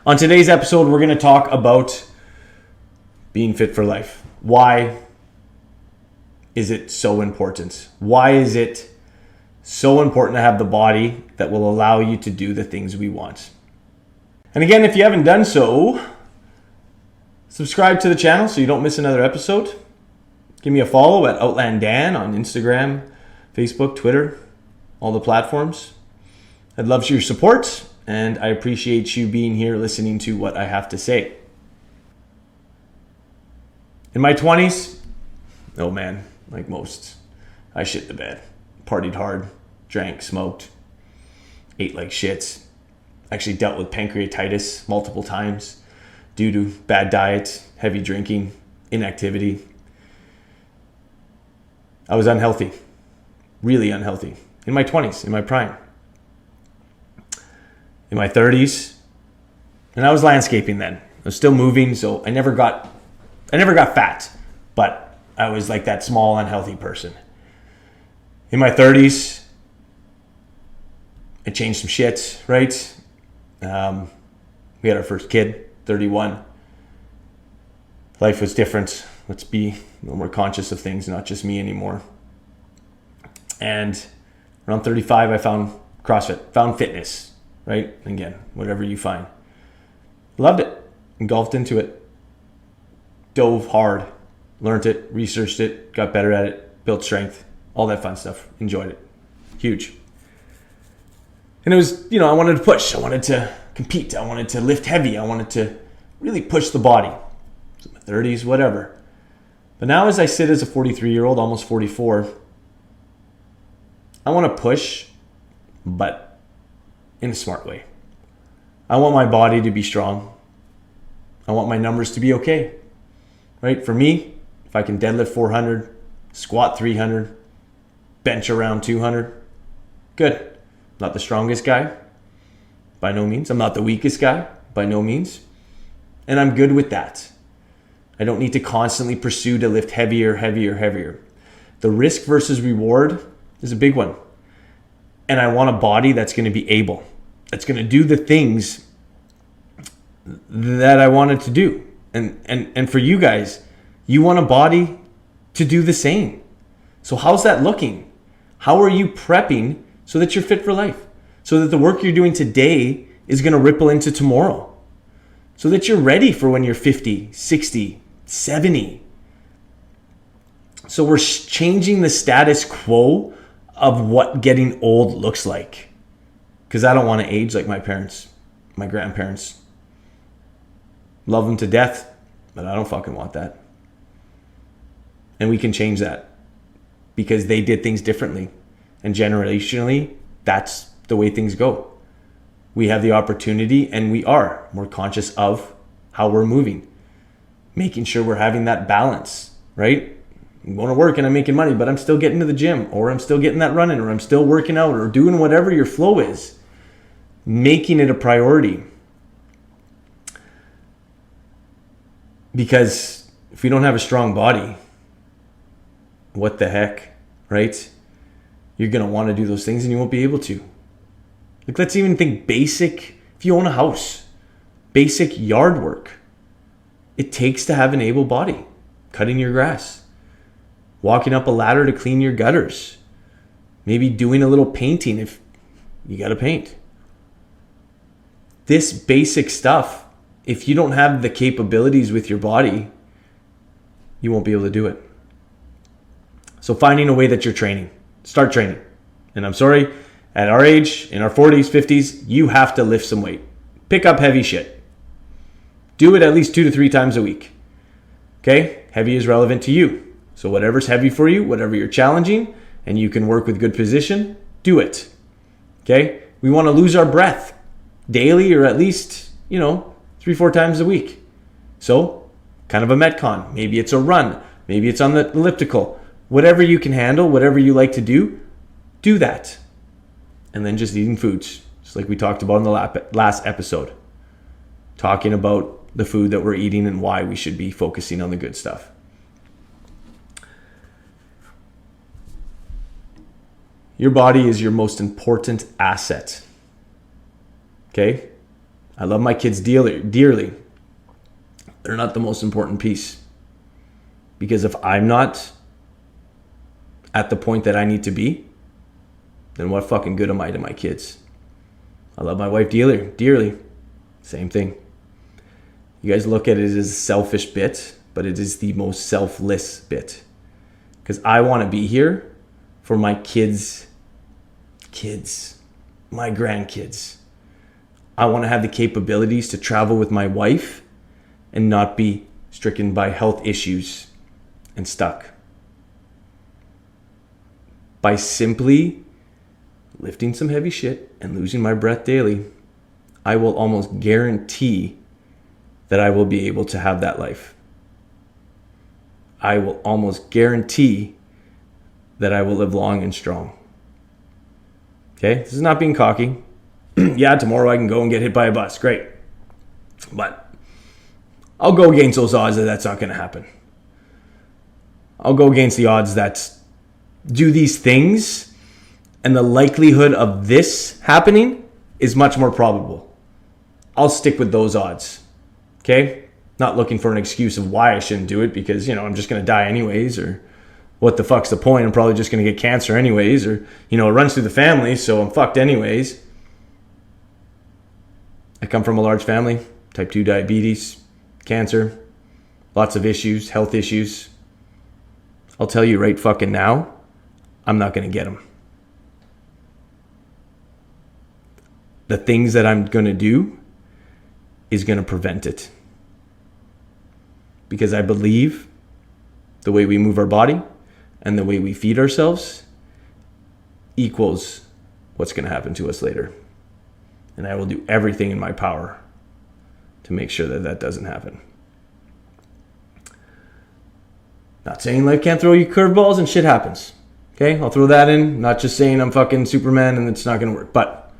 On today's episode, we're going to talk about being fit for life. Why is it so important? Why is it so important to have the body that will allow you to do the things we want? And again, if you haven't done so, subscribe to the channel so you don't miss another episode. Give me a follow at Outland Dan on Instagram, Facebook, Twitter, all the platforms. I'd love your support, and I appreciate you being here listening to what I have to say. In my 20s, oh man, like most, I shit the bed. Partied hard, drank, smoked, ate like shit. Actually dealt with pancreatitis multiple times due to bad diet, heavy drinking, inactivity. I was unhealthy, really unhealthy. In my 20s, in my prime. In my 30s, and I was landscaping then. I was still moving, so I never got fat, but I was like that small, unhealthy person. In my 30s, I changed some shit, right? We had our first kid, 31. Life was different. Let's be a little more conscious of things, not just me anymore. And around 35, I found CrossFit, found fitness, right? Again, whatever you find. Loved it, engulfed into it, dove hard, learned it, researched it, got better at it, built strength, all that fun stuff. Enjoyed it. Huge. And it was, I wanted to push. I wanted to compete. I wanted to lift heavy. I wanted to really push the body. So my 30s, whatever. But now as I sit as a 43-year-old, almost 44, I want to push, but in a smart way. I want my body to be strong. I want my numbers to be okay. Right? For me, if I can deadlift 400, squat 300, bench around 200, good. Not the strongest guy, by no means. I'm not the weakest guy, by no means. And I'm good with that. I don't need to constantly pursue to lift heavier. The risk versus reward is a big one. And I want a body that's going to be able, that's going to do the things that I wanted to do. And for you guys, you want a body to do the same. So how's that looking? How are you prepping so that you're fit for life? So that the work you're doing today is going to ripple into tomorrow. So that you're ready for when you're 50, 60, 70. So we're changing the status quo of what getting old looks like. Because I don't want to age like my parents, my grandparents. Love them to death, but I don't fucking want that. And we can change that because they did things differently. And generationally, that's the way things go. We have the opportunity, and we are more conscious of how we're moving. Making sure we're having that balance, right? I'm going to work and I'm making money, but I'm still getting to the gym, or I'm still getting that running, or I'm still working out, or doing whatever your flow is. Making it a priority. Because if we don't have a strong body, what the heck, right? You're going to want to do those things and you won't be able to. Like, let's even think basic, if you own a house, basic yard work. It takes to have an able body. Cutting your grass, walking up a ladder to clean your gutters, maybe doing a little painting if you got to paint. This basic stuff, if you don't have the capabilities with your body, you won't be able to do it. So finding a way that you're training. Start training. And I'm sorry, at our age, in our 40s, 50s, you have to lift some weight. Pick up heavy shit. Do it at least 2 to 3 times a week. Okay? Heavy is relevant to you. So whatever's heavy for you, whatever you're challenging, and you can work with good position, do it. Okay? We want to lose our breath daily, or at least, 3-4 times a week. So, kind of a Metcon. Maybe it's a run. Maybe it's on the elliptical. Whatever you can handle, whatever you like to do that. And then just eating foods, just like we talked about in the last episode. Talking about the food that we're eating and why we should be focusing on the good stuff. Your body is your most important asset. Okay? I love my kids dearly. They're not the most important piece. Because if I'm not at the point that I need to be, then what fucking good am I to my kids? I love my wife dearly. Same thing. You guys look at it as a selfish bit, but it is the most selfless bit. Because I want to be here for my kids, my grandkids. I want to have the capabilities to travel with my wife and not be stricken by health issues and stuck. By simply lifting some heavy shit and losing my breath daily, I will almost guarantee that I will be able to have that life. I will almost guarantee that I will live long and strong. Okay? This is not being cocky. Yeah, tomorrow I can go and get hit by a bus. Great. But I'll go against those odds that that's not going to happen. I'll go against the odds that do these things and the likelihood of this happening is much more probable. I'll stick with those odds. Okay? Not looking for an excuse of why I shouldn't do it because, I'm just going to die anyways, or what the fuck's the point? I'm probably just going to get cancer anyways, or, it runs through the family, so I'm fucked anyways. I come from a large family, type 2 diabetes, cancer, lots of issues, health issues. I'll tell you right fucking now, I'm not going to get them. The things that I'm going to do is going to prevent it. Because I believe the way we move our body and the way we feed ourselves equals what's going to happen to us later. And I will do everything in my power to make sure that that doesn't happen. Not saying life can't throw you curveballs and shit happens. Okay, I'll throw that in. Not just saying I'm fucking Superman and it's not going to work. But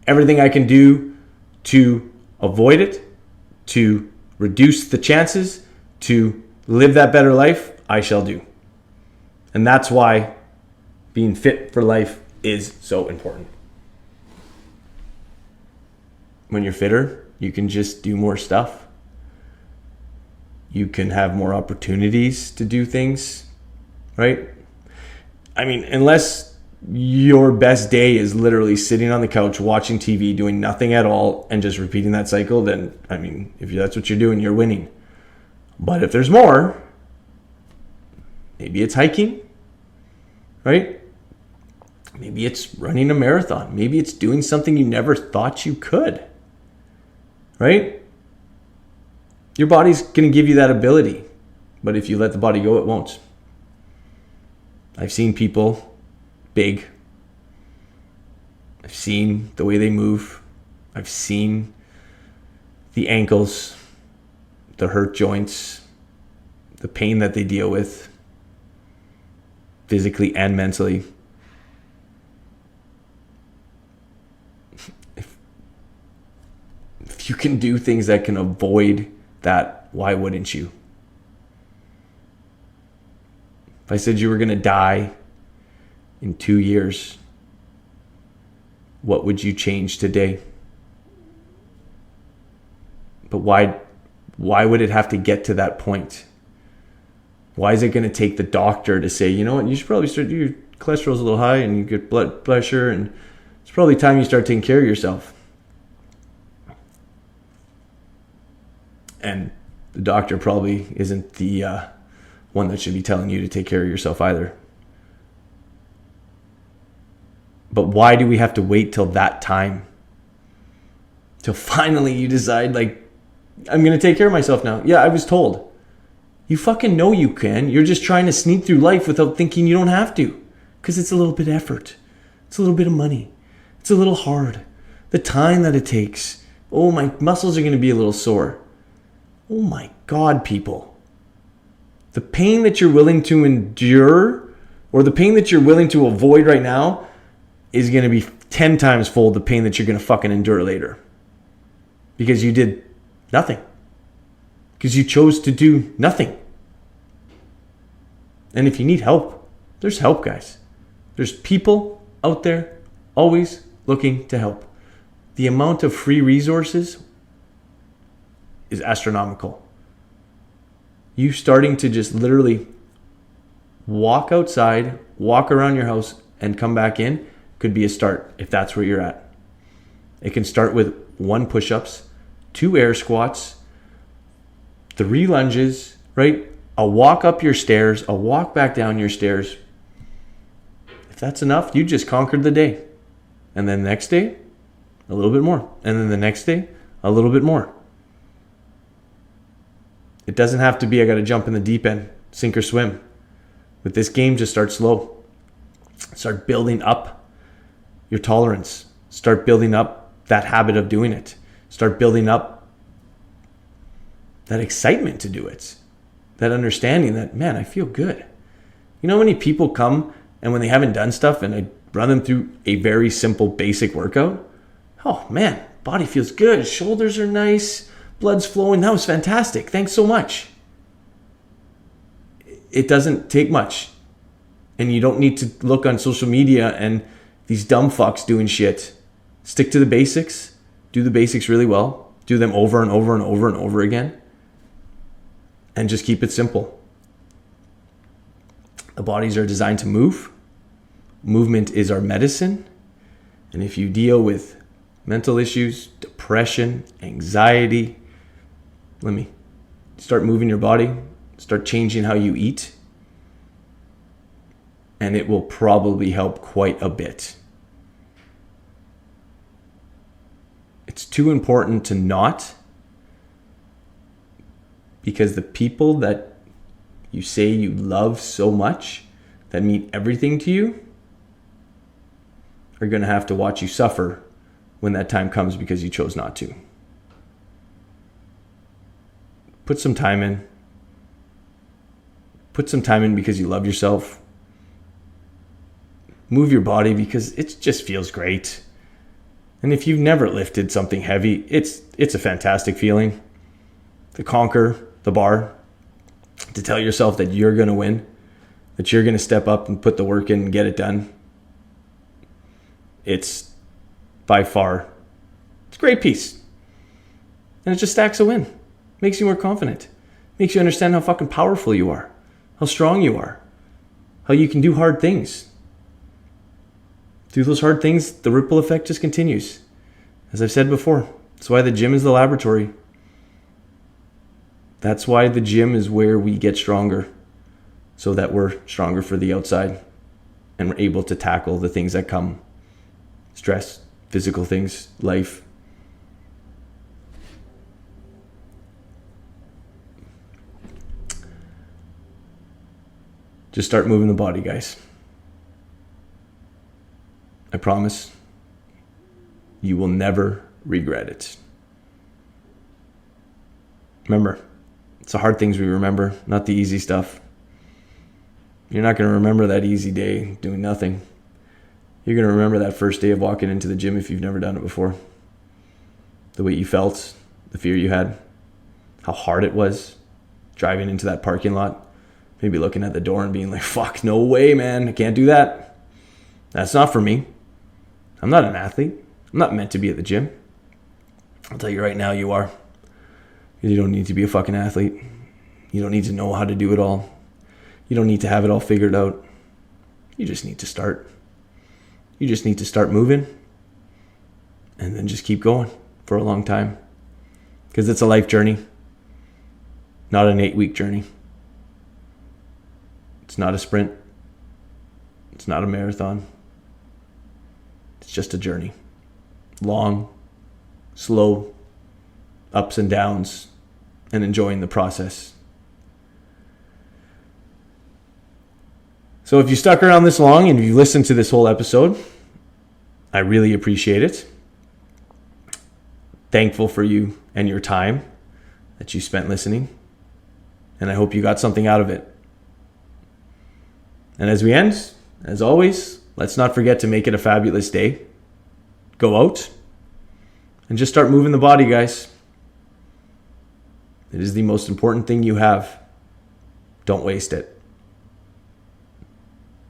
everything I can do to avoid it, to reduce the chances, to live that better life, I shall do. And that's why being fit for life is so important. When you're fitter, you can just do more stuff. You can have more opportunities to do things, right? I mean, unless your best day is literally sitting on the couch, watching TV, doing nothing at all, and just repeating that cycle, then, if that's what you're doing, you're winning. But if there's more, maybe it's hiking, right? Maybe it's running a marathon. Maybe it's doing something you never thought you could, right? Your body's going to give you that ability. But if you let the body go, it won't. I've seen people big. I've seen the way they move. I've seen the ankles, the hurt joints, the pain that they deal with, physically and mentally. If you can do things that can avoid that, why wouldn't you? If I said you were going to die in 2 years, what would you change today? But why would it have to get to that point? Why is it going to take the doctor to say, you know what, you should probably start, your cholesterol's a little high and you get blood pressure and it's probably time you start taking care of yourself. And the doctor probably isn't the one that should be telling you to take care of yourself either. But why do we have to wait till that time? Till finally you decide, like, I'm going to take care of myself now. Yeah, I was told. You fucking know you can. You're just trying to sneak through life without thinking you don't have to. Because it's a little bit of effort. It's a little bit of money. It's a little hard. The time that it takes. Oh, my muscles are going to be a little sore. Oh my God, people. The pain that you're willing to endure, or the pain that you're willing to avoid right now, is going to be 10 times fold the pain that you're going to fucking endure later. Because you did nothing. Because you chose to do nothing. And if you need help, there's help, guys. There's people out there always looking to help. The amount of free resources is astronomical. You starting to just literally walk outside, walk around your house, and come back in could be a start if that's where you're at. It can start with 1 push-ups, 2 air squats, 3 lunges, right? A walk up your stairs, a walk back down your stairs. If that's enough, you just conquered the day. And then the next day, a little bit more. And then the next day, a little bit more. It doesn't have to be, I got to jump in the deep end, sink or swim. With this game, just start slow. Start building up your tolerance. Start building up that habit of doing it. Start building up that excitement to do it. That understanding that, man, I feel good. You know how many people come and when they haven't done stuff and I run them through a very simple basic workout, oh man, body feels good. Shoulders are nice. Blood's flowing. That was fantastic. Thanks so much. It doesn't take much. And you don't need to look on social media and these dumb fucks doing shit. Stick to the basics. Do the basics really well. Do them over and over and over and over again. And just keep it simple. The bodies are designed to move. Movement is our medicine. And if you deal with mental issues, depression, anxiety, start moving your body. Start changing how you eat. And it will probably help quite a bit. It's too important to not, because the people that you say you love so much, that mean everything to you, are going to have to watch you suffer when that time comes because you chose not to. Put some time in. Put some time in because you love yourself. Move your body because it just feels great. And if you've never lifted something heavy, it's a fantastic feeling to conquer the bar, to tell yourself that you're going to win, that you're going to step up and put the work in and get it done. It's by far, it's a great piece. And it just stacks a win. Makes you more confident. Makes you understand how fucking powerful you are, how strong you are, how you can do hard things. Through those hard things, the ripple effect just continues. As I've said before, that's why the gym is the laboratory. That's why the gym is where we get stronger, so that we're stronger for the outside and we're able to tackle the things that come. Stress, physical things, life. Just start moving the body, guys. I promise you will never regret it. Remember, it's the hard things we remember, not the easy stuff. You're not going to remember that easy day doing nothing. You're going to remember that first day of walking into the gym if you've never done it before. The way you felt, the fear you had, how hard it was driving into that parking lot, maybe looking at the door and being like, fuck, no way, man, I can't do that. That's not for me. I'm not an athlete. I'm not meant to be at the gym. I'll tell you right now, you are. You don't need to be a fucking athlete. You don't need to know how to do it all. You don't need to have it all figured out. You just need to start. You just need to start moving and then just keep going for a long time, because it's a life journey, not an 8-week journey. It's not a sprint. It's not a marathon. It's just a journey. Long, slow, ups and downs, and enjoying the process. So if you stuck around this long and you listened to this whole episode, I really appreciate it. Thankful for you and your time that you spent listening. And I hope you got something out of it. And as we end, as always, let's not forget to make it a fabulous day. Go out and just start moving the body, guys. It is the most important thing you have. Don't waste it.